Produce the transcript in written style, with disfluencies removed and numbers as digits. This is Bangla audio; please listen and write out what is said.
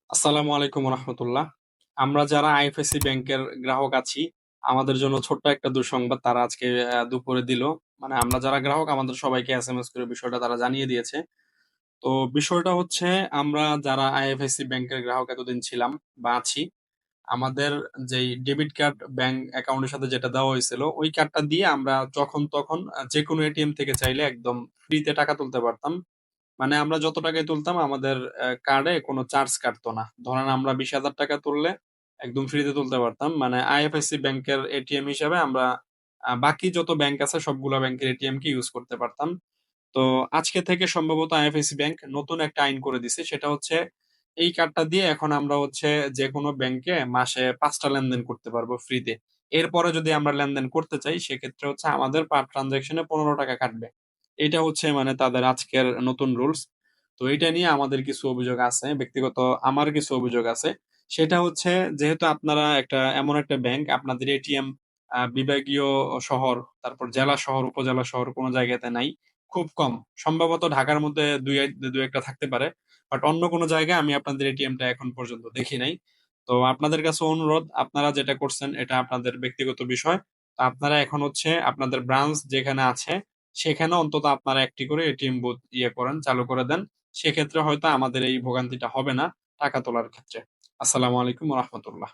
আসসালামু আলাইকুম রহমতুল্লাহ। আমরা যারা আইএফএসসি ব্যাংকের গ্রাহক আছি, আমাদের জন্য ছোট্ট একটা দুঃসংবাদ তারা আজকে দুপুরে দিল। মানে আমরা যারা গ্রাহক আমাদের সবাইকে এসএমএস করে বিষয়টা তারা জানিয়ে দিয়েছে। তো বিষয়টা হচ্ছে, আমরা যারা আইএফএসসি ব্যাংকের গ্রাহক এতদিন ছিলাম বা আছি, আমাদের যেই ডেবিট কার্ড ব্যাংক অ্যাকাউন্টের সাথে যেটা দেওয়া হয়েছিল, ওই কার্ডটা দিয়ে আমরা যখন তখন যে কোনো এটিএম থেকে চাইলে একদম ফ্রিতে টাকা তুলতে পারতাম। মানে আমরা যত টাকাই তুলতাম আমাদের কার্ডে কোনো চার্জ কাটতো না। ধরেন আমরা 20,000 টাকা তুললে একদম ফ্রিতে তুলতে পারতাম। মানে আইএফএসসি ব্যাংকের এটিএম হিসাবে আমরা বাকি যত ব্যাংক আছে সবগুলা ব্যাংকের এটিএম কে ইউজ করতে পারতাম। তো আজকে থেকে সম্ভবত আইএফএসসি ব্যাংক নতুন একটা আইন করে দিছে, সেটা হচ্ছে এই কার্ডটা দিয়ে এখন আমরা হচ্ছে যে কোনো ব্যাংকে মাসে 5টা লেনদেন করতে পারবো ফ্রিতে। এরপরে যদি আমরা লেনদেন করতে চাই সেক্ষেত্রে হচ্ছে আমাদের পার ট্রানজাকশনে 15 টাকা কাটবে। এটা হচ্ছে মানে তাদের আজকের নতুন রুলস। তো এটা নিয়ে আমাদের কিছু অভিযোগ আছে, ব্যক্তিগত আমার কিছু অভিযোগ আছে। সেটা হচ্ছে, যেহেতু আপনারা একটা এমন একটা ব্যাংক, আপনাদের এটিএম বিভাগীয় শহর, তারপর জেলা শহর, উপজেলা শহর কোনো জায়গাতে নাই, খুব কম। সম্ভবত ঢাকার মধ্যে দুই একটা থাকতে পারে, বাট অন্য কোনো জায়গায় আমি আপনাদের এটিএমটা এখন পর্যন্ত দেখি নাই। তো আপনাদের কাছে অনুরোধ, আপনারা যেটা করছেন এটা আপনাদের ব্যক্তিগত বিষয়। তো আপনারা এখন হচ্ছে আপনাদের ব্রাঞ্চ যেখানে আছে সেখানে অন্তত আপনারা একটি করে এটিএম বুথ করেন, চালু করে দেন। সেক্ষেত্রে হয়তো আমাদের এই ভোগান্তিটা হবে না টাকা তোলার ক্ষেত্রে। আসসালামু আলাইকুম রহমতুল্লাহ।